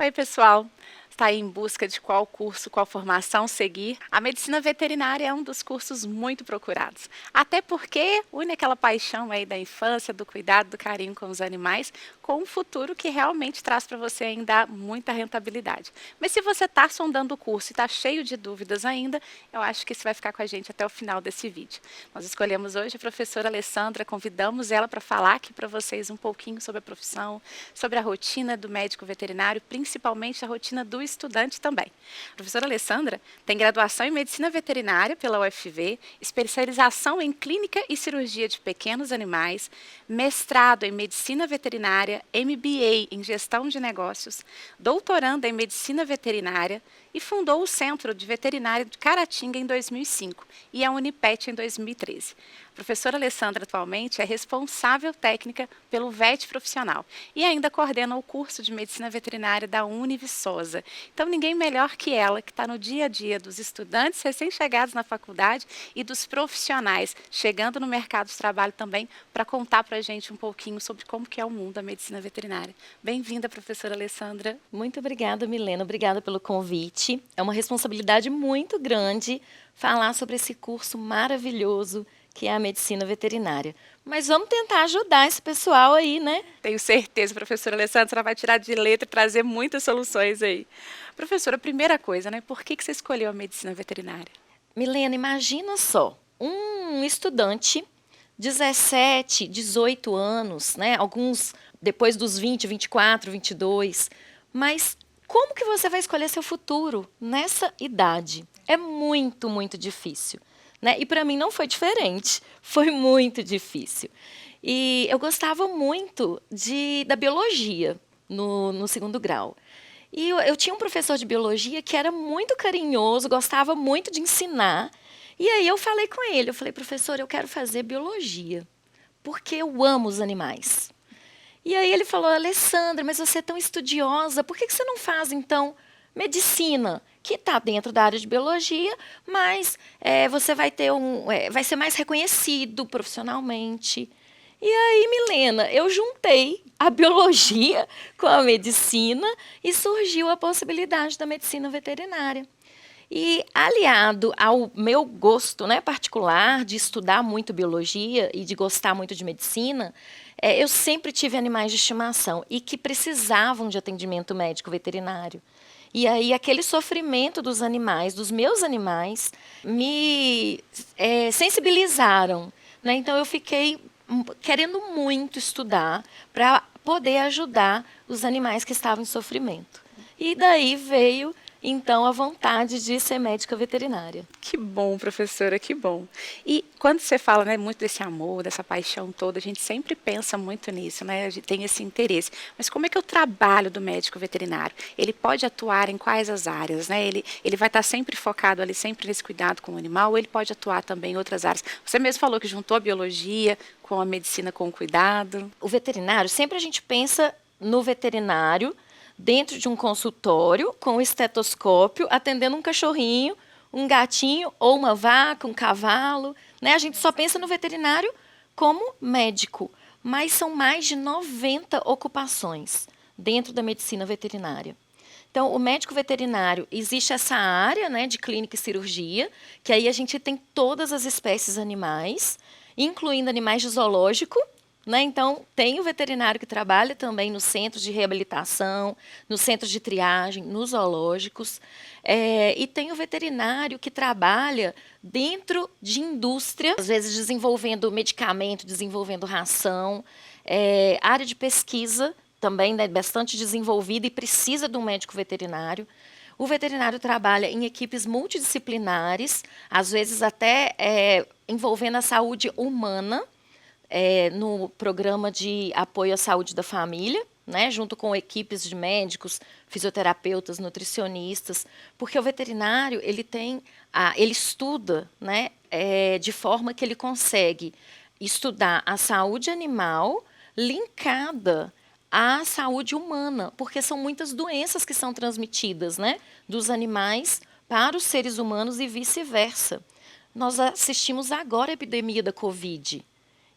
Oi, pessoal. Está aí em busca de qual curso, qual formação seguir? A medicina veterinária é um dos cursos muito procurados. Até porque une aquela paixão aí da infância, do cuidado, do carinho com os animais, com um futuro que realmente traz para você ainda muita rentabilidade. Mas se você está sondando o curso e está cheio de dúvidas ainda, eu acho que você vai ficar com a gente até o final desse vídeo. Nós escolhemos hoje a professora Alessandra, convidamos ela para falar aqui para vocês um pouquinho sobre a profissão, sobre a rotina do médico veterinário, principalmente a rotina do estudante também. A professora Alessandra tem graduação em medicina veterinária pela UFV, especialização em clínica e cirurgia de pequenos animais, mestrado em medicina veterinária, MBA em gestão de negócios, doutoranda em medicina veterinária e fundou o Centro de Veterinária de Caratinga em 2005 e a Unipet em 2013. A professora Alessandra atualmente é responsável técnica pelo VET profissional e ainda coordena o curso de medicina veterinária da Univiçosa. Então, ninguém melhor que ela, que está no dia a dia dos estudantes recém-chegados na faculdade e dos profissionais chegando no mercado de trabalho também, para contar para a gente um pouquinho sobre como que é o mundo da medicina veterinária. Bem-vinda, professora Alessandra. Muito obrigada, Milena. Obrigada pelo convite. É uma responsabilidade muito grande falar sobre esse curso maravilhoso que é a medicina veterinária. Mas vamos tentar ajudar esse pessoal aí, né? Tenho certeza, professora Alessandra, ela vai tirar de letra e trazer muitas soluções aí. Professora, a primeira coisa, né? Por que você escolheu a medicina veterinária? Milena, imagina só, um estudante, 17, 18 anos, né? Alguns depois dos 20, 24, 22. Mas como que você vai escolher seu futuro nessa idade? É muito, muito difícil. Né? E para mim não foi diferente, foi muito difícil. E eu gostava muito da biologia no segundo grau. E eu tinha um professor de biologia que era muito carinhoso, gostava muito de ensinar. E aí eu falei com ele, eu falei, professor, eu quero fazer biologia, porque eu amo os animais. E aí ele falou, Alessandra, mas você é tão estudiosa, por que você não faz, então, medicina, que está dentro da área de biologia, mas você vai ter vai ser mais reconhecido profissionalmente. E aí, Milena, eu juntei a biologia com a medicina e surgiu a possibilidade da medicina veterinária. E aliado ao meu gosto, né, particular de estudar muito biologia e de gostar muito de medicina, eu sempre tive animais de estimação e que precisavam de atendimento médico veterinário. E aí aquele sofrimento dos animais, dos meus animais, me sensibilizaram. Né? Então eu fiquei querendo muito estudar para poder ajudar os animais que estavam em sofrimento. E daí veio então a vontade de ser médica veterinária. Que bom, professora, que bom. E quando você fala, né, muito desse amor, dessa paixão toda, a gente sempre pensa muito nisso, né? A gente tem esse interesse. Mas como é que é o trabalho do médico veterinário? Ele pode atuar em quais as áreas, né? Ele vai estar sempre focado ali, sempre nesse cuidado com o animal, ou ele pode atuar também em outras áreas? Você mesmo falou que juntou a biologia com a medicina com o cuidado. O veterinário, sempre a gente pensa no veterinário dentro de um consultório, com um estetoscópio, atendendo um cachorrinho, um gatinho, ou uma vaca, um cavalo. Né? A gente só pensa no veterinário como médico, mas são mais de 90 ocupações dentro da medicina veterinária. Então, o médico veterinário, existe essa área, né, de clínica e cirurgia, que aí a gente tem todas as espécies animais, incluindo animais de zoológico. Né? Então, tem o veterinário que trabalha também nos centros de reabilitação, nos centros de triagem, nos zoológicos. E tem o veterinário que trabalha dentro de indústria, às vezes desenvolvendo medicamento, desenvolvendo ração. Área de pesquisa também, né, bastante desenvolvida e precisa de um médico veterinário. O veterinário trabalha em equipes multidisciplinares, às vezes até envolvendo a saúde humana, no programa de apoio à saúde da família, né, junto com equipes de médicos, fisioterapeutas, nutricionistas, porque o veterinário ele estuda, né, de forma que ele consegue estudar a saúde animal linkada à saúde humana, porque são muitas doenças que são transmitidas, né, dos animais para os seres humanos e vice-versa. Nós assistimos agora a epidemia da Covid.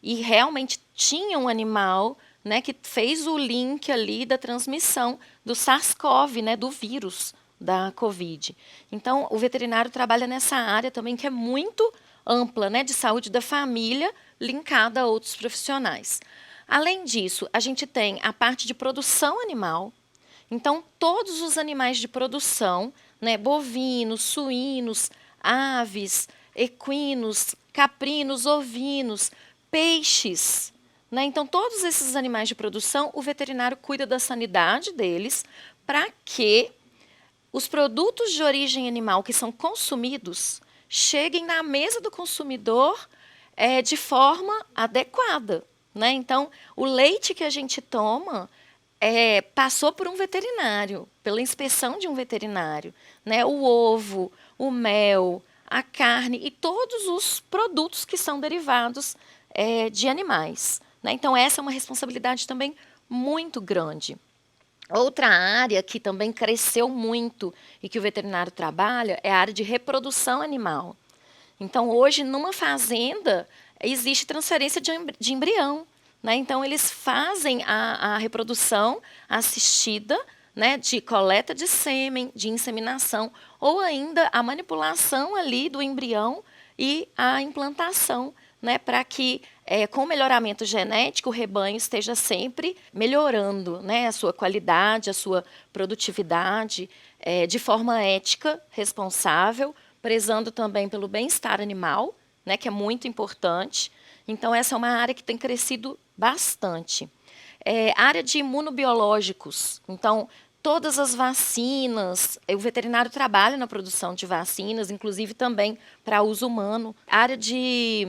E realmente tinha um animal né, que fez o link ali da transmissão do SARS-CoV, né, do vírus da Covid. Então, o veterinário trabalha nessa área também que é muito ampla, né, de saúde da família, linkada a outros profissionais. Além disso, a gente tem a parte de produção animal. Então, todos os animais de produção, né, bovinos, suínos, aves, equinos, caprinos, ovinos, peixes, né? Então, todos esses animais de produção, o veterinário cuida da sanidade deles para que os produtos de origem animal que são consumidos cheguem na mesa do consumidor de forma adequada, né? Então, o leite que a gente toma passou por um veterinário, pela inspeção de um veterinário, né? O ovo, o mel, a carne e todos os produtos que são derivados de animais, né? Então, essa é uma responsabilidade também muito grande. Outra área que também cresceu muito e que o veterinário trabalha é a área de reprodução animal. Então, hoje, numa fazenda, existe transferência de embrião, né? Então, eles fazem a reprodução assistida, né, de coleta de sêmen, de inseminação, ou ainda a manipulação ali do embrião e a implantação, né, para que, com o melhoramento genético, o rebanho esteja sempre melhorando, né, a sua qualidade, a sua produtividade, de forma ética, responsável, prezando também pelo bem-estar animal, né, que é muito importante. Então, essa é uma área que tem crescido bastante. Área de imunobiológicos. Então, todas as vacinas, o veterinário trabalha na produção de vacinas, inclusive também para uso humano. Área de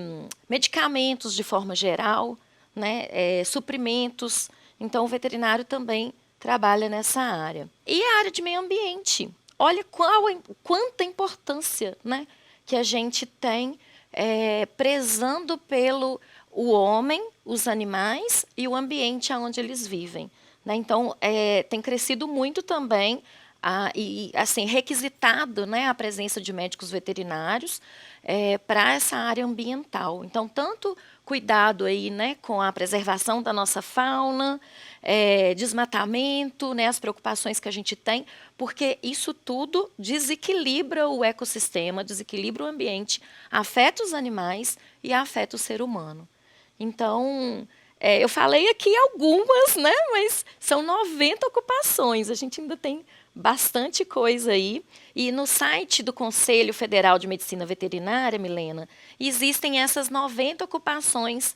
medicamentos de forma geral, né, suprimentos. Então, o veterinário também trabalha nessa área. E a área de meio ambiente. Olha quanta importância, né, que a gente tem prezando pelo o homem, os animais e o ambiente onde eles vivem, né? Então, tem crescido muito também e assim, requisitado, né, a presença de médicos veterinários para essa área ambiental. Então, tanto cuidado aí, né, com a preservação da nossa fauna, desmatamento, né, as preocupações que a gente tem, porque isso tudo desequilibra o ecossistema, desequilibra o ambiente, afeta os animais e afeta o ser humano. Então, eu falei aqui algumas, né, mas são 90 ocupações, a gente ainda tem bastante coisa aí. E no site do Conselho Federal de Medicina Veterinária, Milena, existem essas 90 ocupações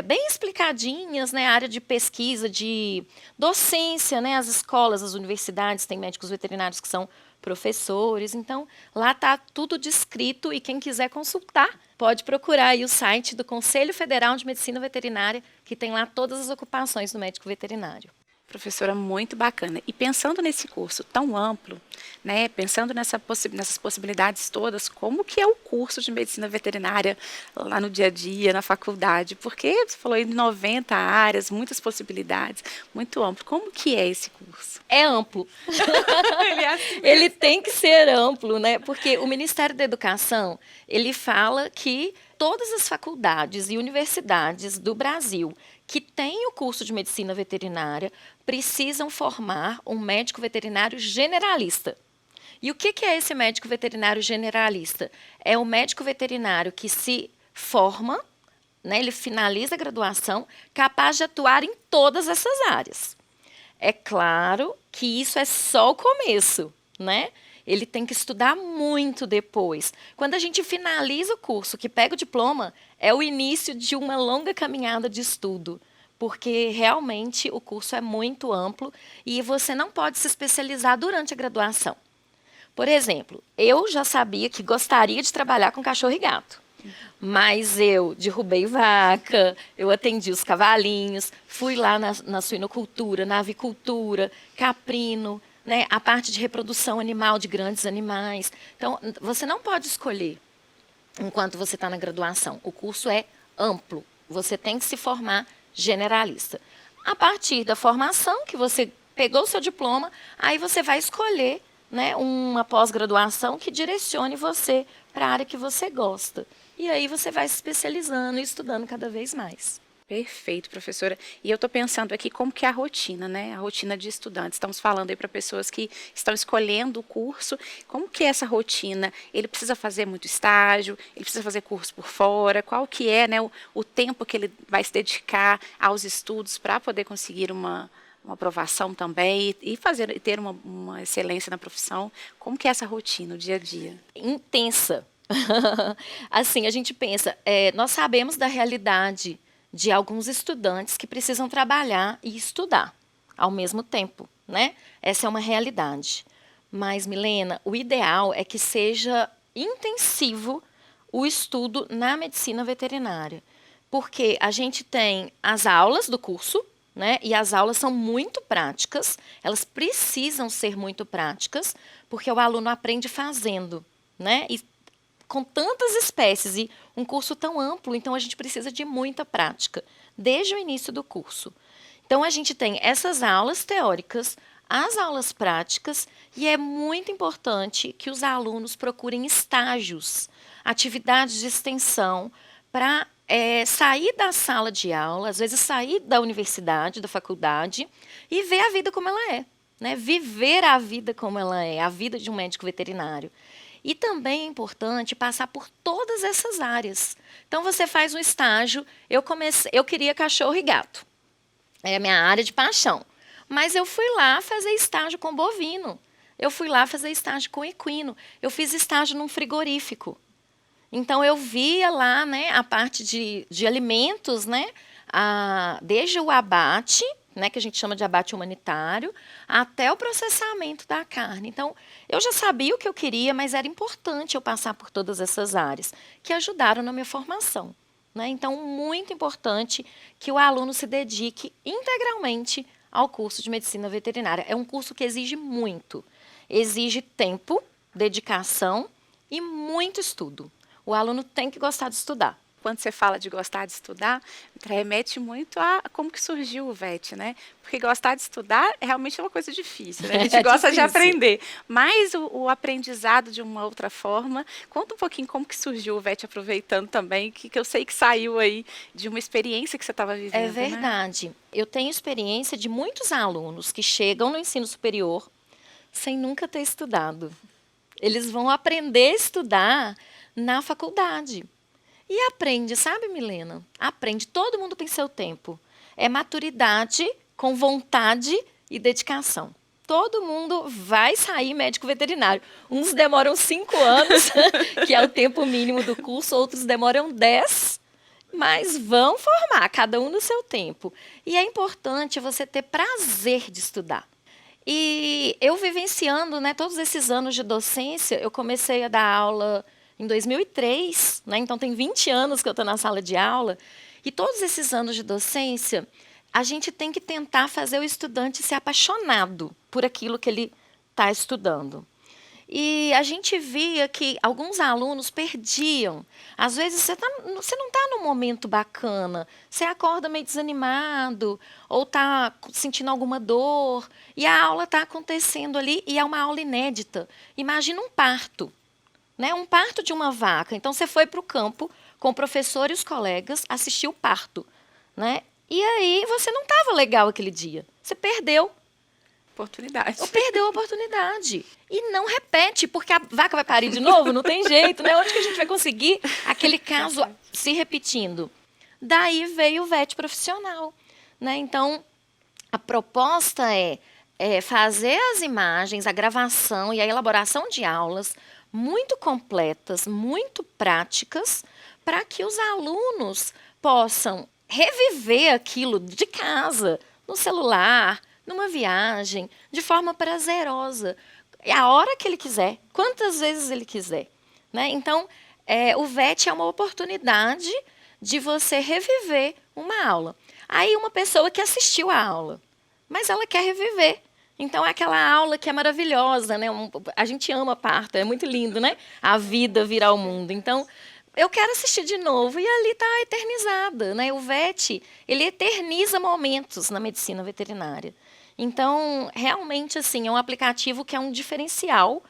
bem explicadinhas, né, área de pesquisa, de docência, né, as escolas, as universidades têm médicos veterinários que são professores, então lá está tudo descrito e quem quiser consultar pode procurar aí o site do Conselho Federal de Medicina Veterinária, que tem lá todas as ocupações do médico veterinário. Professora, muito bacana. E pensando nesse curso tão amplo, né, pensando nessas possibilidades todas, como que é o curso de medicina veterinária lá no dia a dia, na faculdade? Porque você falou em 90 áreas, muitas possibilidades, muito amplo. Como que é esse curso? É amplo. Ele tem que ser amplo, né? Porque o Ministério da Educação, ele fala que todas as faculdades e universidades do Brasil que têm o curso de medicina veterinária precisam formar um médico veterinário generalista. E o que é esse médico veterinário generalista? É o médico veterinário que se forma, né, ele finaliza a graduação, capaz de atuar em todas essas áreas. É claro que isso é só o começo, né? Ele tem que estudar muito depois. Quando a gente finaliza o curso, que pega o diploma, é o início de uma longa caminhada de estudo, porque realmente o curso é muito amplo e você não pode se especializar durante a graduação. Por exemplo, eu já sabia que gostaria de trabalhar com cachorro e gato, mas eu derrubei vaca, eu atendi os cavalinhos, fui lá na suinocultura, na avicultura, caprino, né, a parte de reprodução animal de grandes animais. Então, você não pode escolher enquanto você está na graduação. O curso é amplo, você tem que se formar generalista. A partir da formação, que você pegou o seu diploma, aí você vai escolher, né, uma pós-graduação que direcione você para a área que você gosta. E aí você vai se especializando e estudando cada vez mais. Perfeito, professora. E eu estou pensando aqui como que é a rotina, né? A rotina de estudantes. Estamos falando aí para pessoas que estão escolhendo o curso. Como que é essa rotina? Ele precisa fazer muito estágio? Ele precisa fazer curso por fora? Qual que é, né, o tempo que ele vai se dedicar aos estudos para poder conseguir uma aprovação também e fazer e ter uma excelência na profissão? Como que é essa rotina, o dia a dia? Intensa. Assim, a gente pensa, nós sabemos da realidade de alguns estudantes que precisam trabalhar e estudar ao mesmo tempo, né? Essa é uma realidade. Mas, Milena, o ideal é que seja intensivo o estudo na medicina veterinária, porque a gente tem as aulas do curso, né? E as aulas são muito práticas, elas precisam ser muito práticas, porque o aluno aprende fazendo, né? E com tantas espécies e um curso tão amplo, então a gente precisa de muita prática, desde o início do curso. Então a gente tem essas aulas teóricas, as aulas práticas, e é muito importante que os alunos procurem estágios, atividades de extensão, para sair da sala de aula, às vezes sair da universidade, da faculdade, e ver a vida como ela é, né? Viver a vida como ela é, a vida de um médico veterinário. E também é importante passar por todas essas áreas. Então, você faz um estágio, eu queria cachorro e gato, é a minha área de paixão. Mas eu fui lá fazer estágio com bovino, eu fui lá fazer estágio com equino, eu fiz estágio num frigorífico. Então, eu via lá, né, a parte de alimentos, né, desde o abate, né, que a gente chama de abate humanitário, até o processamento da carne. Então, eu já sabia o que eu queria, mas era importante eu passar por todas essas áreas, que ajudaram na minha formação, né? Então, muito importante que o aluno se dedique integralmente ao curso de medicina veterinária. É um curso que exige muito, exige tempo, dedicação e muito estudo. O aluno tem que gostar de estudar. Quando você fala de gostar de estudar, remete muito a como que surgiu o VET, né? Porque gostar de estudar realmente é uma coisa difícil, né? A gente gosta de aprender, mas o aprendizado de uma outra forma. Conta um pouquinho como que surgiu o VET, aproveitando também, que eu sei que saiu aí de uma experiência que você estava vivendo. É verdade. Né? Eu tenho experiência de muitos alunos que chegam no ensino superior sem nunca ter estudado. Eles vão aprender a estudar na faculdade. E aprende, sabe, Milena? Aprende. Todo mundo tem seu tempo. É maturidade com vontade e dedicação. Todo mundo vai sair médico veterinário. Uns demoram 5 anos, que é o tempo mínimo do curso, outros demoram 10, mas vão formar, cada um no seu tempo. E é importante você ter prazer de estudar. E eu vivenciando, né, todos esses anos de docência, eu comecei a dar aula em 2003, né? Então tem 20 anos que eu estou na sala de aula, e todos esses anos de docência, a gente tem que tentar fazer o estudante ser apaixonado por aquilo que ele está estudando. E a gente via que alguns alunos perdiam. Às vezes você não está num momento bacana, você acorda meio desanimado, ou está sentindo alguma dor, e a aula está acontecendo ali, e é uma aula inédita. Imagina um parto. Né, um parto de uma vaca. Então, você foi para o campo com o professor e os colegas, assistiu o parto. Né? E aí, você não estava legal aquele dia. Você perdeu. Oportunidade. Perdeu a oportunidade. E não repete, porque a vaca vai parir de novo, não tem jeito. Né? Onde que a gente vai conseguir aquele caso se repetindo? Daí veio o VET profissional. Né? Então, a proposta é fazer as imagens, a gravação e a elaboração de aulas muito completas, muito práticas, para que os alunos possam reviver aquilo de casa, no celular, numa viagem, de forma prazerosa, a hora que ele quiser, quantas vezes ele quiser. Né? Então, o VET é uma oportunidade de você reviver uma aula. Aí uma pessoa que assistiu a aula, mas ela quer reviver. Então, é aquela aula que é maravilhosa, né? A gente ama parto, é muito lindo, né? A vida vir ao mundo. Então, eu quero assistir de novo e ali está eternizada, né? O VET, ele eterniza momentos na medicina veterinária. Então, realmente, assim, é um aplicativo que é um diferencial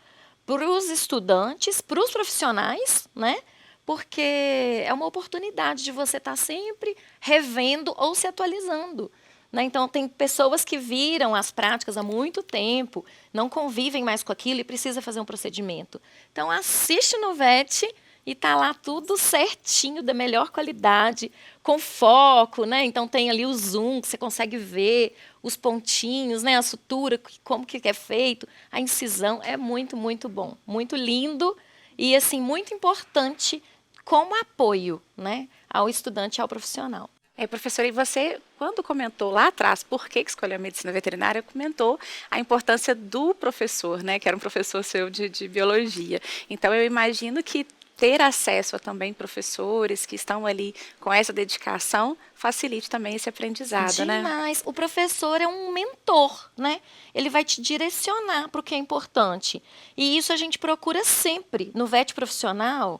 para os estudantes, para os profissionais, né? porque é uma oportunidade de você estar sempre revendo ou se atualizando. Né? Então, tem pessoas que viram as práticas há muito tempo, não convivem mais com aquilo e precisa fazer um procedimento. Então, assiste no VET e está lá tudo certinho, da melhor qualidade, com foco, né? Então, tem ali o zoom, que você consegue ver os pontinhos, né? A sutura, como que é feito, a incisão. É muito, muito bom. Muito lindo e, assim, muito importante como apoio, né, ao estudante e ao profissional. Professora, e você, quando comentou lá atrás por que escolheu a medicina veterinária, comentou a importância do professor, né, que era um professor seu de biologia. Então, eu imagino que ter acesso a também professores que estão ali com essa dedicação facilite também esse aprendizado, né? Demais. O professor é um mentor, né? Ele vai te direcionar para o que é importante. E isso a gente procura sempre. No VET profissional,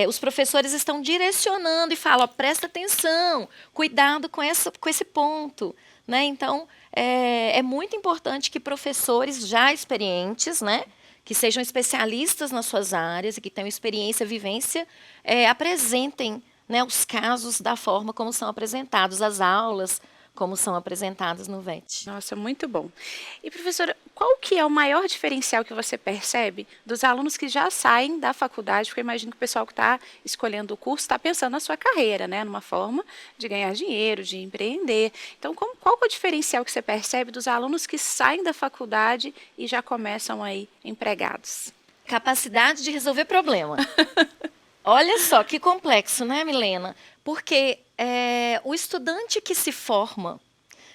os professores estão direcionando e falam, ó, presta atenção, cuidado com esse ponto. Né? Então, é muito importante que professores já experientes, né, que sejam especialistas nas suas áreas e que tenham experiência, vivência, apresentem, né, os casos da forma como são apresentados, as aulas como são apresentadas no VET. Nossa, muito bom. E, professora, qual que é o maior diferencial que você percebe dos alunos que já saem da faculdade? Porque eu imagino que o pessoal que está escolhendo o curso está pensando na sua carreira, né? Numa forma de ganhar dinheiro, de empreender. Então, qual que é o diferencial que você percebe dos alunos que saem da faculdade e já começam aí empregados? Capacidade de resolver problema. Olha só que complexo, né, Milena? Porque o estudante que se forma,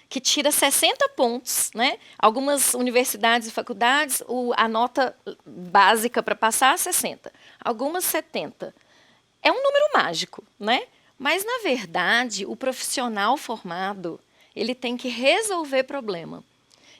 que tira 60 pontos, né? Algumas universidades e faculdades, a nota básica para passar é 60, algumas 70. É um número mágico, né? Mas, na verdade, o profissional formado, ele tem que resolver problema.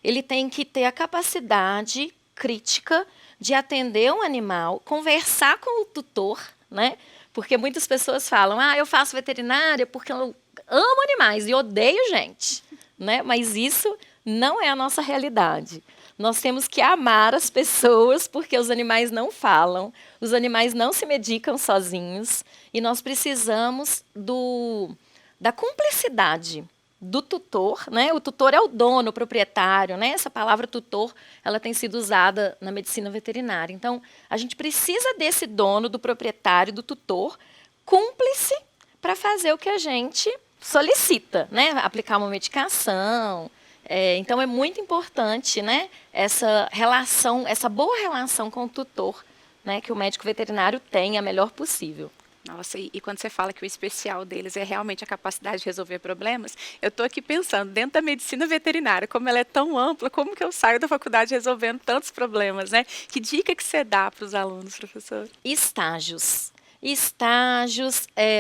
Ele tem que ter a capacidade crítica de atender um animal, conversar com o tutor, né? Porque muitas pessoas falam, eu faço veterinária porque eu amo animais e odeio gente, né? Mas isso não é a nossa realidade. Nós temos que amar as pessoas porque os animais não falam, os animais não se medicam sozinhos e nós precisamos da cumplicidade do tutor, né? O tutor é o dono, o proprietário, né? Essa palavra tutor, ela tem sido usada na medicina veterinária. Então, a gente precisa desse dono, do proprietário, do tutor, cúmplice para fazer o que a gente solicita, né? Aplicar uma medicação. Então, é muito importante, né? Essa relação, essa boa relação com o tutor, né? Que o médico veterinário tenha a melhor possível. Nossa, e quando você fala que o especial deles é realmente a capacidade de resolver problemas, eu estou aqui pensando, dentro da medicina veterinária, como ela é tão ampla, como que eu saio da faculdade resolvendo tantos problemas, né? Que dica que você dá para os alunos, professor? Estágios,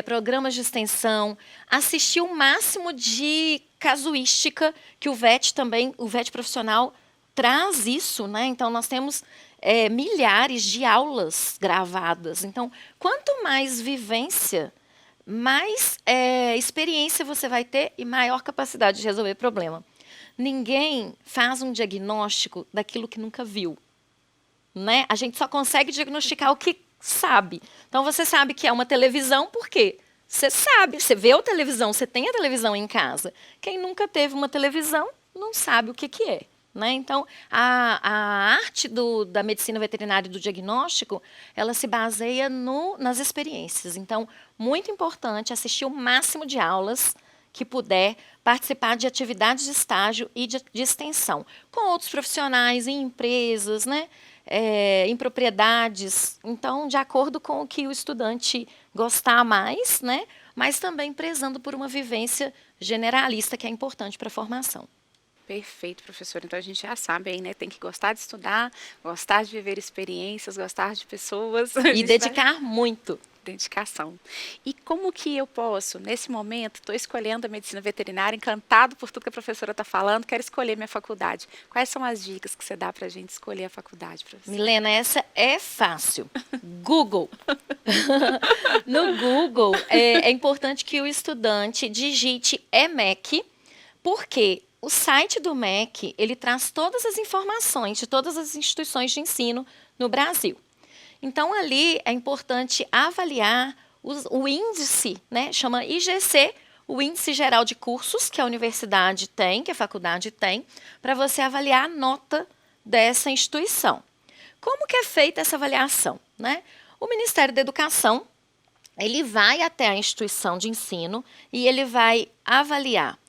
programas de extensão, assistir o máximo de casuística, que o VET profissional traz isso, né? Então, nós temos milhares de aulas gravadas. Então, quanto mais vivência, mais experiência você vai ter e maior capacidade de resolver problema. Ninguém faz um diagnóstico daquilo que nunca viu, né? A gente só consegue diagnosticar o que sabe. Então, você sabe que é uma televisão, por quê? Você sabe, você vê a televisão, você tem a televisão em casa. Quem nunca teve uma televisão não sabe o que é. Né? Então, a arte da medicina veterinária e do diagnóstico, ela se baseia nas experiências. Então, muito importante assistir o máximo de aulas que puder, participar de atividades de estágio e de extensão, com outros profissionais, em empresas, né? Em propriedades. Então, de acordo com o que o estudante gostar mais, né? Mas também prezando por uma vivência generalista, que é importante para a formação. Perfeito, professor. Então, a gente já sabe aí, né? Tem que gostar de estudar, gostar de viver experiências, gostar de pessoas. E dedicar muito. Dedicação. E como que eu posso, nesse momento, estou escolhendo a medicina veterinária, encantado por tudo que a professora está falando, quero escolher minha faculdade. Quais são as dicas que você dá para a gente escolher a faculdade, professora? Milena, essa é fácil. Google. No Google, é importante que o estudante digite EMEC, porque o site do MEC, ele traz todas as informações de todas as instituições de ensino no Brasil. Então, ali é importante avaliar o índice, né? Chama IGC, o Índice Geral de Cursos, que a universidade tem, que a faculdade tem, para você avaliar a nota dessa instituição. Como que é feita essa avaliação, né? O Ministério da Educação, ele vai até a instituição de ensino e ele vai avaliar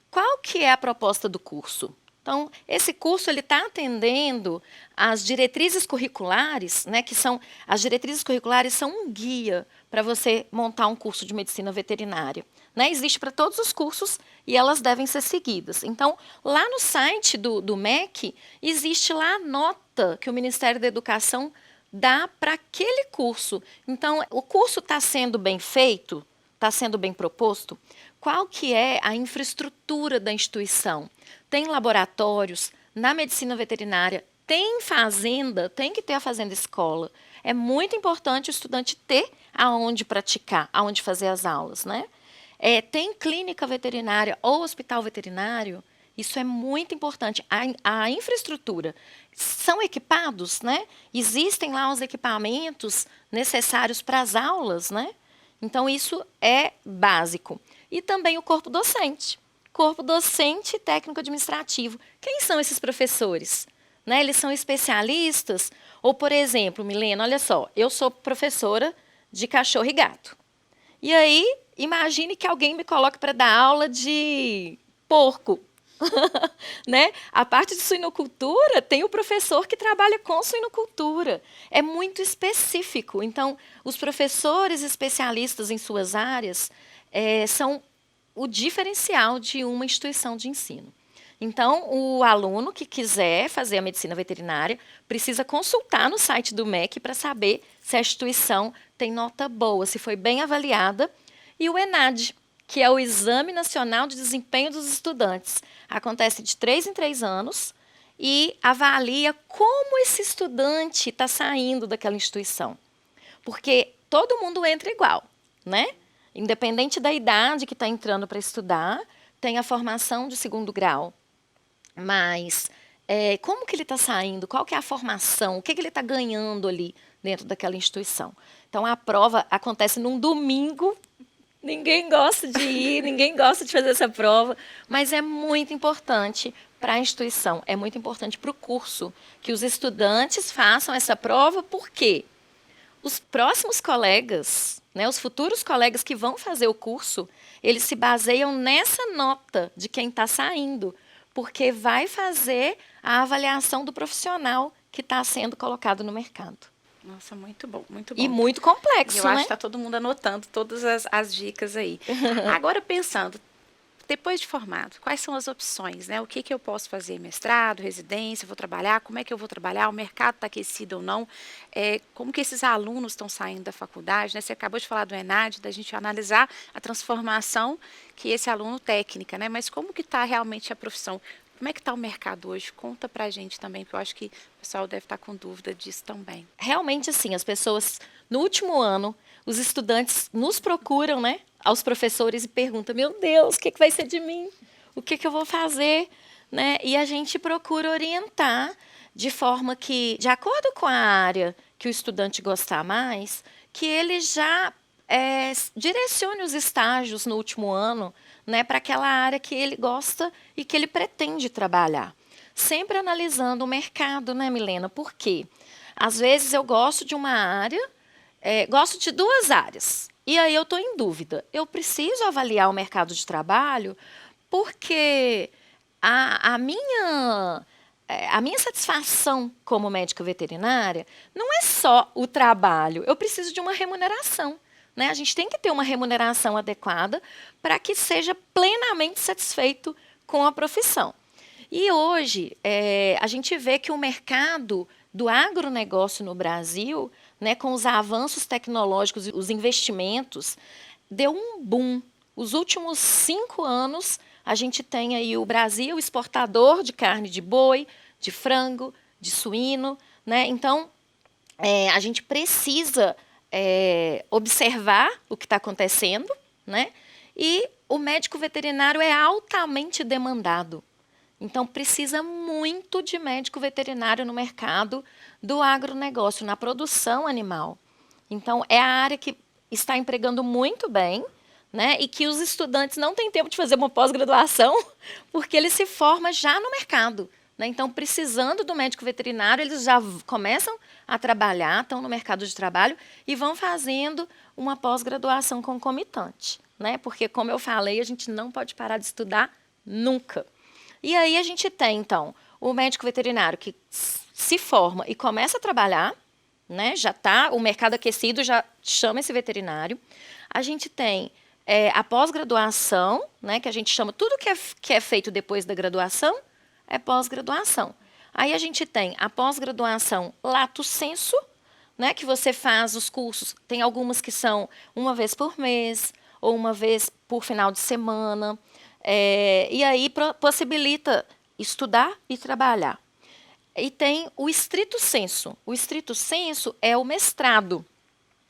qual que é a proposta do curso. Então, esse curso ele está atendendo às diretrizes curriculares, né, que são as diretrizes curriculares são um guia para você montar um curso de medicina veterinária. Né? Existe para todos os cursos e elas devem ser seguidas. Então, lá no site do MEC, existe lá a nota que o Ministério da Educação dá para aquele curso. Então, o curso está sendo bem feito? Está sendo bem proposto? Qual que é a infraestrutura da instituição? Tem laboratórios na medicina veterinária, tem fazenda, tem que ter a fazenda escola. É muito importante o estudante ter aonde praticar, aonde fazer as aulas, né? Tem clínica veterinária ou hospital veterinário, isso é muito importante. A infraestrutura, são equipados, né? Existem lá os equipamentos necessários para as aulas, né? Então, isso é básico. E também o corpo docente. Corpo docente e técnico administrativo. Quem são esses professores? Né? Eles são especialistas? Ou, por exemplo, Milena, olha só, eu sou professora de cachorro e gato. E aí, imagine que alguém me coloque para dar aula de porco. Né? A parte de suinocultura tem o professor que trabalha com suinocultura. É muito específico. Então, os professores especialistas em suas áreas são o diferencial de uma instituição de ensino. Então, o aluno que quiser fazer a medicina veterinária precisa consultar no site do MEC para saber se a instituição tem nota boa, se foi bem avaliada. E o ENAD, que é o Exame Nacional de Desempenho dos Estudantes. Acontece de 3 em 3 anos e avalia como esse estudante está saindo daquela instituição. Porque todo mundo entra igual, né? Independente da idade que está entrando para estudar, tem a formação de 2º grau. Mas como que ele está saindo? Qual que é a formação? O que ele está ganhando ali dentro daquela instituição? Então, a prova acontece num domingo. Ninguém gosta de ir, ninguém gosta de fazer essa prova, mas é muito importante para a instituição, é muito importante para o curso que os estudantes façam essa prova, porque os próximos colegas, né, os futuros colegas que vão fazer o curso, eles se baseiam nessa nota de quem está saindo, porque vai fazer a avaliação do profissional que está sendo colocado no mercado. Nossa, muito bom, muito bom. E muito complexo, eu né? acho que está todo mundo anotando todas as dicas aí. Agora, pensando, depois de formado, quais são as opções, né? O que eu posso fazer? Mestrado, residência, vou trabalhar? Como é que eu vou trabalhar? O mercado está aquecido ou não? Como que esses alunos estão saindo da faculdade, né? Você acabou de falar do ENAD, da gente analisar a transformação que esse aluno técnica, né? Mas como que está realmente a profissão? Como é que está o mercado hoje? Conta pra gente também, porque eu acho que o pessoal deve estar com dúvida disso também. Realmente, assim, as pessoas, no último ano, os estudantes nos procuram, né, aos professores e perguntam, meu Deus, o que vai ser de mim? O que eu vou fazer? Né? E a gente procura orientar de forma que, de acordo com a área que o estudante gostar mais, que ele já direcione os estágios no último ano, né, para aquela área que ele gosta e que ele pretende trabalhar. Sempre analisando o mercado, né, Milena? Por quê? Às vezes eu gosto de uma área, gosto de 2 áreas, e aí eu estou em dúvida. Eu preciso avaliar o mercado de trabalho porque a minha satisfação como médica veterinária não é só o trabalho, eu preciso de uma remuneração. Né? A gente tem que ter uma remuneração adequada para que seja plenamente satisfeito com a profissão. E hoje, a gente vê que o mercado do agronegócio no Brasil, né, com os avanços tecnológicos e os investimentos, deu um boom. Os últimos 5 anos, a gente tem aí o Brasil exportador de carne de boi, de frango, de suíno. Né? Então, a gente precisa observar o que está acontecendo, né? E o médico veterinário é altamente demandado. Então, precisa muito de médico veterinário no mercado do agronegócio, na produção animal. Então, é a área que está empregando muito bem, né? E que os estudantes não têm tempo de fazer uma pós-graduação, porque ele se forma já no mercado, né? Então, precisando do médico veterinário, eles já começam a trabalhar, estão no mercado de trabalho e vão fazendo uma pós-graduação concomitante, né? Porque, como eu falei, a gente não pode parar de estudar nunca. E aí a gente tem, então, o médico veterinário que se forma e começa a trabalhar, né? Já está, o mercado aquecido já chama esse veterinário. A gente tem a pós-graduação, né? Que a gente chama tudo que é feito depois da graduação é pós-graduação. Aí a gente tem a pós-graduação lato sensu, né? Que você faz os cursos, tem algumas que são uma vez por mês ou uma vez por final de semana. E aí possibilita estudar e trabalhar. E tem o stricto sensu. O stricto sensu é o mestrado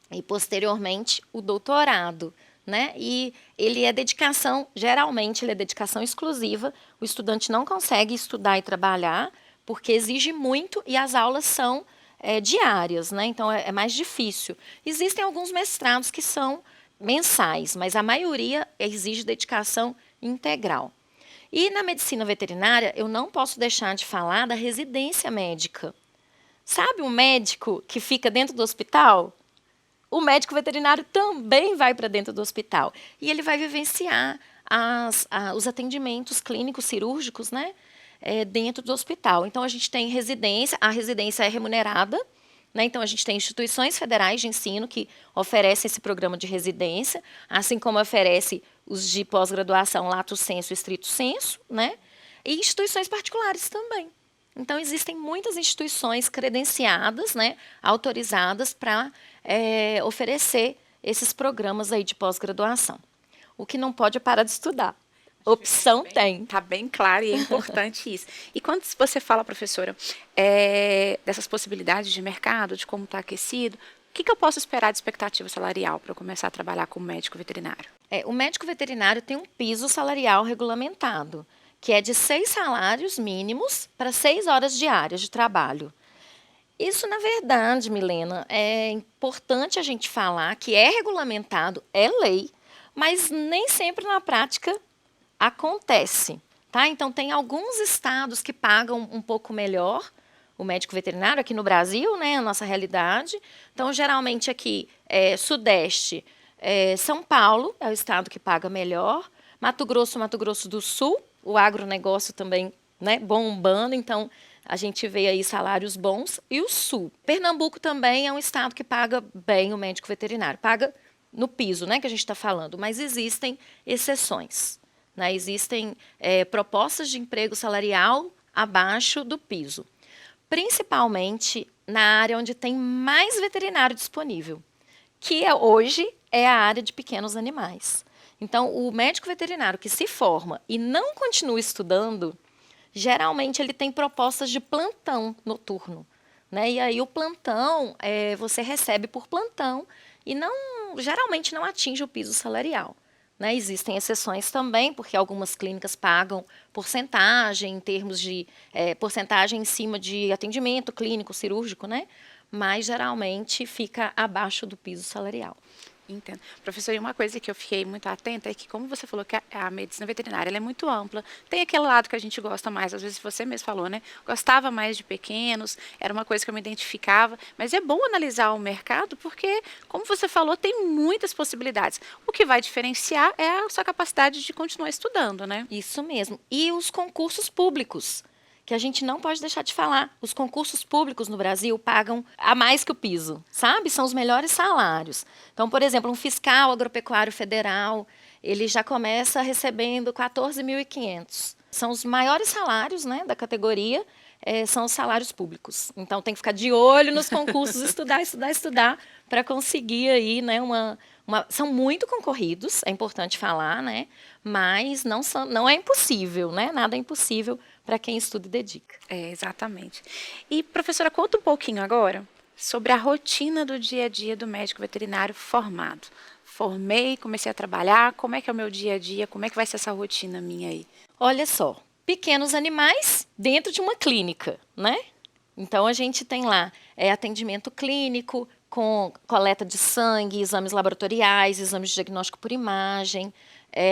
e, posteriormente, o doutorado, né? E ele é dedicação, geralmente, ele é dedicação exclusiva. O estudante não consegue estudar e trabalhar porque exige muito e as aulas são diárias, né? Então, é mais difícil. Existem alguns mestrados que são mensais, mas a maioria exige dedicação integral. E na medicina veterinária, eu não posso deixar de falar da residência médica. Sabe um médico que fica dentro do hospital? O médico veterinário também vai para dentro do hospital. E ele vai vivenciar os atendimentos clínicos cirúrgicos, né, dentro do hospital. Então, a gente tem residência, a residência é remunerada, né? Então, a gente tem instituições federais de ensino que oferecem esse programa de residência, assim como oferece os de pós-graduação lato sensu e stricto sensu, né? E instituições particulares também. Então, existem muitas instituições credenciadas, né, autorizadas para oferecer esses programas aí de pós-graduação. O que não pode é parar de estudar. Opção tem. Está bem claro e é importante isso. E quando você fala, professora, dessas possibilidades de mercado, de como está aquecido, o que eu posso esperar de expectativa salarial para eu começar a trabalhar como médico veterinário? O médico veterinário tem um piso salarial regulamentado, que é de 6 salários mínimos para 6 horas diárias de trabalho. Isso, na verdade, Milena, é importante a gente falar que é regulamentado, é lei, mas nem sempre na prática acontece, tá? Então, tem alguns estados que pagam um pouco melhor o médico veterinário, aqui no Brasil, né, a nossa realidade. Então, geralmente aqui, Sudeste, São Paulo é o estado que paga melhor, Mato Grosso do Sul, o agronegócio também, né, bombando, então a gente vê aí salários bons, e o Sul. Pernambuco também é um estado que paga bem o médico veterinário, paga no piso, né, que a gente está falando, mas existem exceções. Né, existem propostas de emprego salarial abaixo do piso, principalmente na área onde tem mais veterinário disponível, que hoje é a área de pequenos animais. Então, o médico veterinário que se forma e não continua estudando, geralmente ele tem propostas de plantão noturno. Né? E aí o plantão, você recebe por plantão e geralmente não atinge o piso salarial. Né? Existem exceções também, porque algumas clínicas pagam porcentagem em termos de porcentagem em cima de atendimento clínico, cirúrgico, né? Mas geralmente fica abaixo do piso salarial. Entendo. Professor, e uma coisa que eu fiquei muito atenta é que, como você falou que a medicina veterinária ela é muito ampla, tem aquele lado que a gente gosta mais, às vezes você mesmo falou, né? Gostava mais de pequenos, era uma coisa que eu me identificava, mas é bom analisar o mercado porque, como você falou, tem muitas possibilidades. O que vai diferenciar é a sua capacidade de continuar estudando, né? Isso mesmo. E os concursos públicos, que a gente não pode deixar de falar. Os concursos públicos no Brasil pagam a mais que o piso, sabe? São os melhores salários. Então, por exemplo, um fiscal agropecuário federal, ele já começa recebendo 14.500. São os maiores salários, né, da categoria, são os salários públicos. Então, tem que ficar de olho nos concursos, estudar, para conseguir aí, né, são muito concorridos, é importante falar, né, mas não é impossível, né, nada é impossível para quem estuda e dedica. Exatamente. E, professora, conta um pouquinho agora sobre a rotina do dia a dia do médico veterinário formado. Formei, comecei a trabalhar, como é que é o meu dia a dia, como é que vai ser essa rotina minha aí? Olha só, pequenos animais dentro de uma clínica, né? Então, a gente tem lá atendimento clínico, com coleta de sangue, exames laboratoriais, exames de diagnóstico por imagem,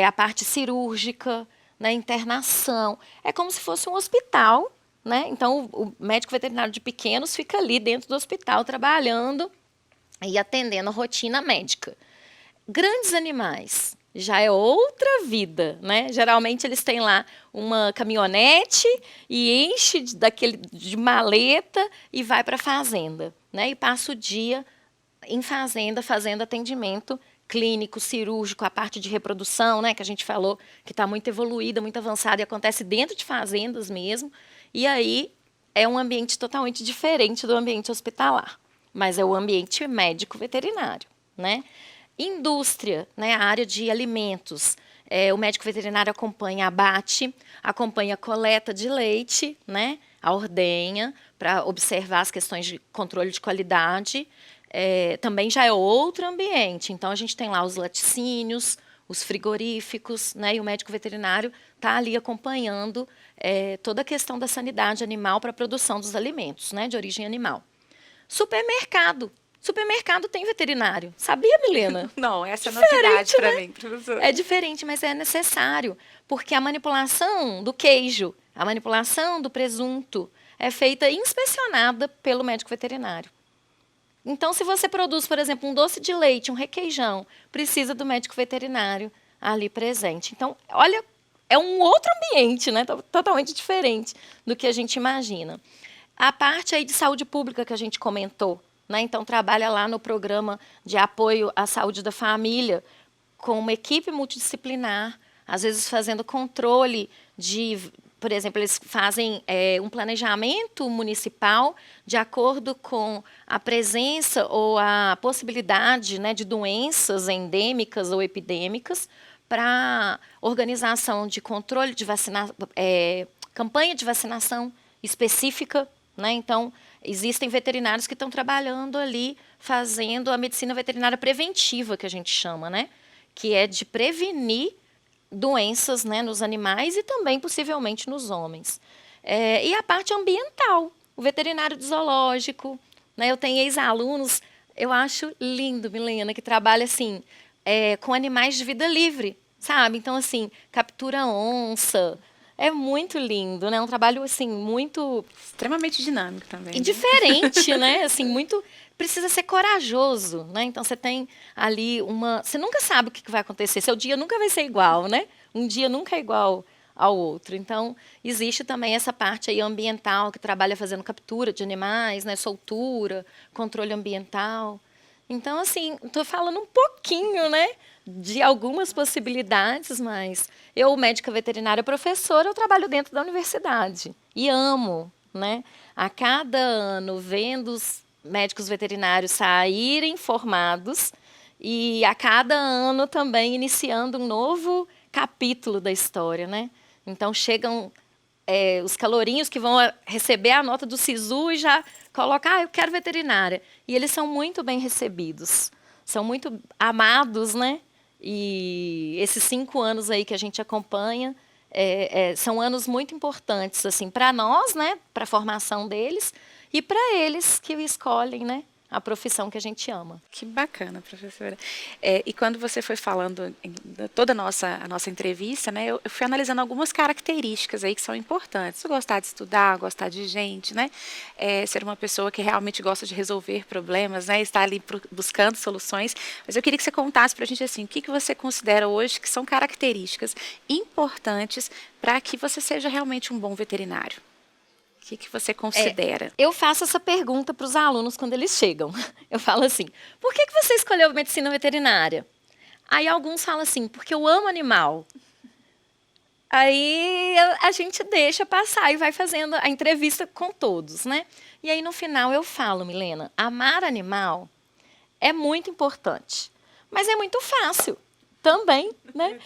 a parte cirúrgica, né, internação. É como se fosse um hospital, né? Então, o médico veterinário de pequenos fica ali dentro do hospital trabalhando e atendendo a rotina médica. Grandes animais já é outra vida, né? Geralmente eles têm lá uma caminhonete e enche de maleta e vai para a fazenda, né? E passa o dia em fazenda fazendo atendimento clínico, cirúrgico, a parte de reprodução, né? Que a gente falou que está muito evoluída, muito avançada e acontece dentro de fazendas mesmo. E aí é um ambiente totalmente diferente do ambiente hospitalar, mas é o ambiente médico veterinário, né? Indústria, né, a área de alimentos. O médico veterinário acompanha abate, acompanha a coleta de leite, né, a ordenha, para observar as questões de controle de qualidade. Também já é outro ambiente. Então, a gente tem lá os laticínios, os frigoríficos, né, e o médico veterinário está ali acompanhando toda a questão da sanidade animal para a produção dos alimentos, né, de origem animal. Supermercado. Supermercado tem veterinário. Sabia, Milena? Não, essa é novidade para mim, professora. É diferente, mas é necessário, porque a manipulação do queijo, a manipulação do presunto é feita e inspecionada pelo médico veterinário. Então, se você produz, por exemplo, um doce de leite, um requeijão, precisa do médico veterinário ali presente. Então, olha, é um outro ambiente, né? Totalmente diferente do que a gente imagina. A parte aí de saúde pública que a gente comentou, né? Então, trabalha lá no programa de apoio à saúde da família, com uma equipe multidisciplinar, às vezes fazendo controle de, por exemplo, eles fazem um planejamento municipal de acordo com a presença ou a possibilidade, né, de doenças endêmicas ou epidêmicas para organização de controle de vacinação, campanha de vacinação específica, né? Então, existem veterinários que estão trabalhando ali, fazendo a medicina veterinária preventiva, que a gente chama, né? Que é de prevenir doenças, né, nos animais e também, possivelmente, nos homens. E a parte ambiental, o veterinário de zoológico, né? Eu tenho ex-alunos, eu acho lindo, Milena, que trabalha assim, com animais de vida livre, sabe? Então, assim, captura onça. É muito lindo, né? Um trabalho, assim, muito... extremamente dinâmico também. E diferente, né? Assim, muito... Precisa ser corajoso, né? Então, você tem ali uma... Você nunca sabe o que vai acontecer. Seu dia nunca vai ser igual, né? Um dia nunca é igual ao outro. Então, existe também essa parte aí ambiental, que trabalha fazendo captura de animais, né? Soltura, controle ambiental. Então, assim, estou falando um pouquinho, né, de algumas possibilidades, mas eu, médica veterinária professora, eu trabalho dentro da universidade e amo, né, a cada ano vendo os médicos veterinários saírem formados e a cada ano também iniciando um novo capítulo da história, né. Então, chegam os calorinhos que vão receber a nota do SISU e já colocam, eu quero veterinária. E eles são muito bem recebidos, são muito amados, né? E esses 5 anos aí que a gente acompanha são anos muito importantes, assim, para nós, né? Para a formação deles e para eles que escolhem, né? A profissão que a gente ama. Que bacana, professora. E quando você foi falando toda a nossa entrevista, né, eu fui analisando algumas características aí que são importantes. Gostar de estudar, gostar de gente, né, ser uma pessoa que realmente gosta de resolver problemas, né, estar ali buscando soluções. Mas eu queria que você contasse para a gente assim, o que você considera hoje que são características importantes para que você seja realmente um bom veterinário. O que você considera? Eu faço essa pergunta para os alunos quando eles chegam. Eu falo assim, por que você escolheu medicina veterinária? Aí alguns falam assim, porque eu amo animal. Aí a gente deixa passar e vai fazendo a entrevista com todos, né? E aí no final eu falo, Milena, amar animal é muito importante, mas é muito fácil também, né?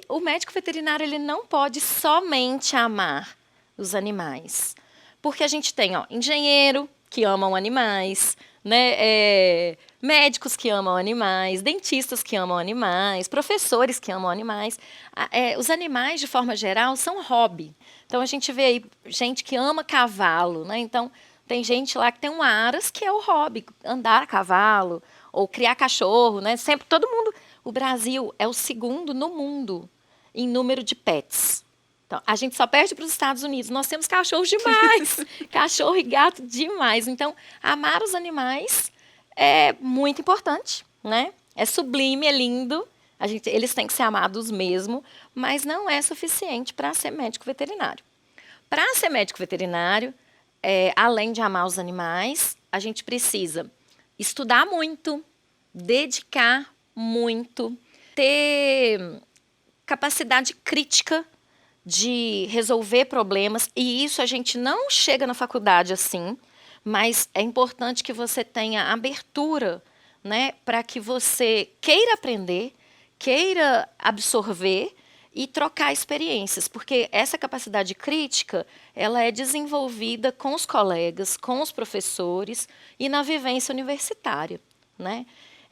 O médico veterinário, ele não pode somente amar os animais. Porque a gente tem engenheiro que amam animais, né? Médicos que amam animais, dentistas que amam animais, professores que amam animais. Os animais, de forma geral, são hobby. Então, a gente vê aí gente que ama cavalo, né? Então, tem gente lá que tem um aras que é o hobby, andar a cavalo ou criar cachorro, né? Sempre, todo mundo... O Brasil é o segundo no mundo em número de pets. Então, a gente só perde para os Estados Unidos. Nós temos cachorros demais, cachorro e gato demais. Então, amar os animais é muito importante, né? É sublime, é lindo. Eles têm que ser amados mesmo, mas não é suficiente para ser médico veterinário. Para ser médico veterinário, além de amar os animais, a gente precisa estudar muito, dedicar muito, ter capacidade crítica de resolver problemas, e isso a gente não chega na faculdade assim, mas é importante que você tenha abertura, né, para que você queira aprender, queira absorver e trocar experiências, porque essa capacidade crítica, ela é desenvolvida com os colegas, com os professores e na vivência universitária, né?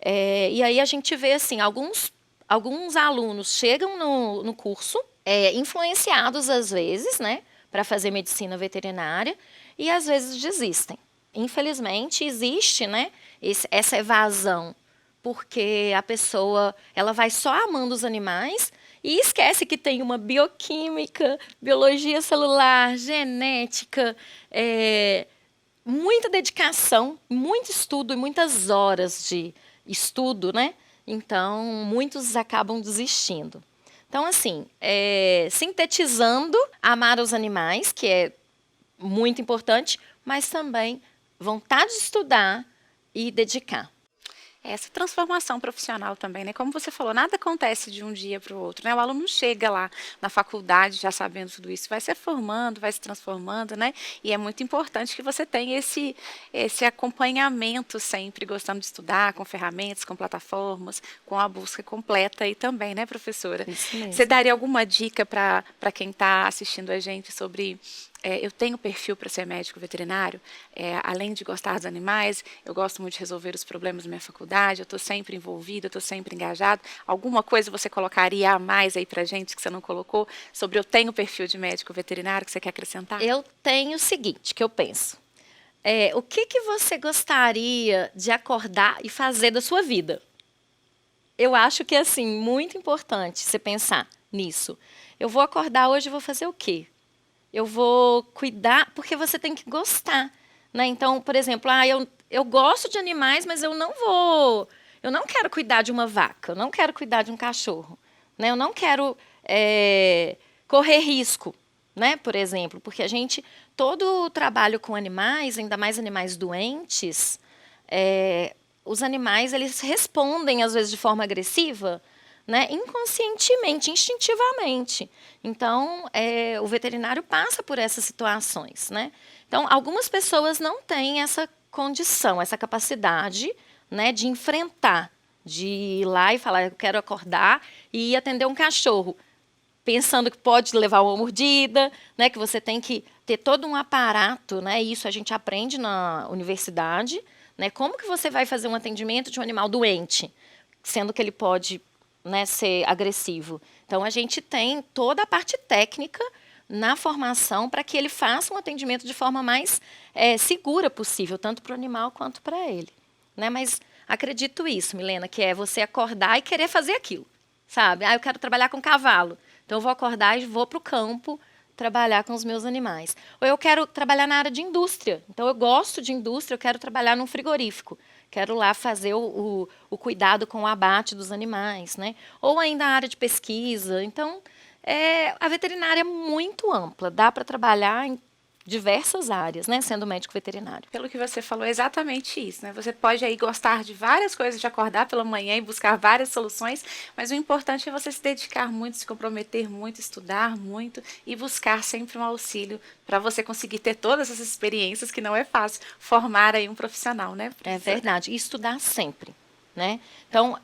E aí a gente vê assim, alguns alunos chegam no curso, influenciados às vezes, né, para fazer medicina veterinária, e às vezes desistem. Infelizmente, existe, né, essa evasão, porque a pessoa ela vai só amando os animais e esquece que tem uma bioquímica, biologia celular, genética, muita dedicação, muito estudo e muitas horas de estudo, né? Então, muitos acabam desistindo. Então, assim, sintetizando, amar os animais, que é muito importante, mas também vontade de estudar e dedicar. Essa transformação profissional também, né? Como você falou, nada acontece de um dia para o outro, né? O aluno chega lá na faculdade já sabendo tudo isso, vai se formando, vai se transformando, né? E é muito importante que você tenha esse acompanhamento sempre, gostando de estudar, com ferramentas, com plataformas, com a busca completa aí também, né, professora? Isso mesmo. Você daria alguma dica para quem está assistindo a gente sobre... eu tenho perfil para ser médico veterinário, além de gostar dos animais, eu gosto muito de resolver os problemas da minha faculdade, eu estou sempre envolvido, eu estou sempre engajado. Alguma coisa você colocaria a mais aí para a gente que você não colocou sobre eu tenho perfil de médico veterinário que você quer acrescentar? Eu tenho o seguinte, que eu penso. O que você gostaria de acordar e fazer da sua vida? Eu acho que é assim, muito importante você pensar nisso. Eu vou acordar hoje e vou fazer o quê? Eu vou cuidar, porque você tem que gostar, né? Então, por exemplo, eu gosto de animais, mas eu não quero cuidar de uma vaca, eu não quero cuidar de um cachorro, né? Eu não quero correr risco, né? Por exemplo, porque todo o trabalho com animais, ainda mais animais doentes, os animais, eles respondem, às vezes, de forma agressiva, né, inconscientemente, instintivamente. Então, o veterinário passa por essas situações, né? Então, algumas pessoas não têm essa condição, essa capacidade, né, de enfrentar, de ir lá e falar, eu quero acordar e ir atender um cachorro, pensando que pode levar uma mordida, né, que você tem que ter todo um aparato, né? Isso a gente aprende na universidade, né? Como que você vai fazer um atendimento de um animal doente, sendo que ele pode, né, ser agressivo. Então, a gente tem toda a parte técnica na formação para que ele faça um atendimento de forma mais segura possível, tanto para o animal quanto para ele, né? Mas acredito isso, Milena, que é você acordar e querer fazer aquilo, sabe? Eu quero trabalhar com cavalo, então eu vou acordar e vou para o campo trabalhar com os meus animais. Ou eu quero trabalhar na área de indústria, então eu gosto de indústria, eu quero trabalhar num frigorífico. Quero lá fazer o cuidado com o abate dos animais, né? Ou ainda a área de pesquisa. Então, a veterinária é muito ampla, dá para trabalhar em diversas áreas, né, sendo médico veterinário. Pelo que você falou, é exatamente isso, né? Você pode aí gostar de várias coisas, de acordar pela manhã e buscar várias soluções, mas o importante é você se dedicar muito, se comprometer muito, estudar muito e buscar sempre um auxílio para você conseguir ter todas essas experiências, que não é fácil formar aí um profissional, né? É verdade, e estudar sempre, né? Então,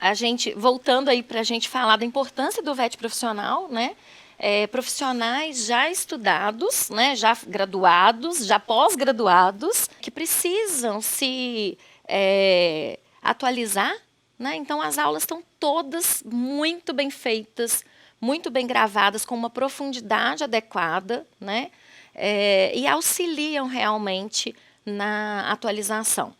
voltando aí para a gente falar da importância do vet profissional, né? profissionais já estudados, né, já graduados, já pós-graduados, que precisam se atualizar, né? Então, as aulas estão todas muito bem feitas, muito bem gravadas, com uma profundidade adequada, né? E auxiliam realmente na atualização.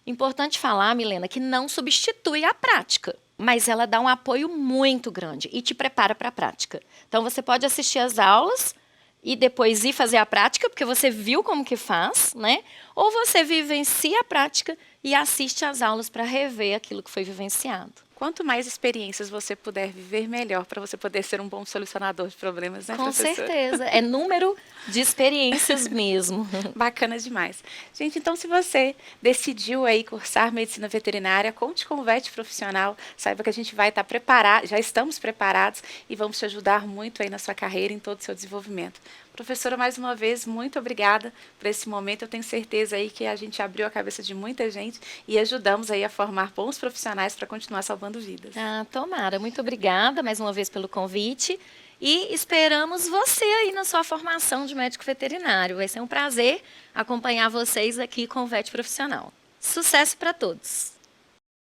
Importante falar, Milena, que não substitui a prática, mas ela dá um apoio muito grande e te prepara para a prática. Então, você pode assistir às aulas e depois ir fazer a prática, porque você viu como que faz, né? Ou você vivencia a prática e assiste às aulas para rever aquilo que foi vivenciado. Quanto mais experiências você puder viver, melhor para você poder ser um bom solucionador de problemas, né, Com professora? certeza. É número de experiências mesmo. Bacana demais. Gente, então se você decidiu aí cursar medicina veterinária, conte com o VET Profissional, saiba que a gente vai estar preparado, já estamos preparados e vamos te ajudar muito aí na sua carreira, em todo o seu desenvolvimento. Professora, mais uma vez, muito obrigada por esse momento. Eu tenho certeza aí que a gente abriu a cabeça de muita gente e ajudamos aí a formar bons profissionais para continuar salvando vidas. Tomara. Muito obrigada mais uma vez pelo convite e esperamos você aí na sua formação de médico veterinário. Vai ser um prazer acompanhar vocês aqui com o VET Profissional. Sucesso para todos!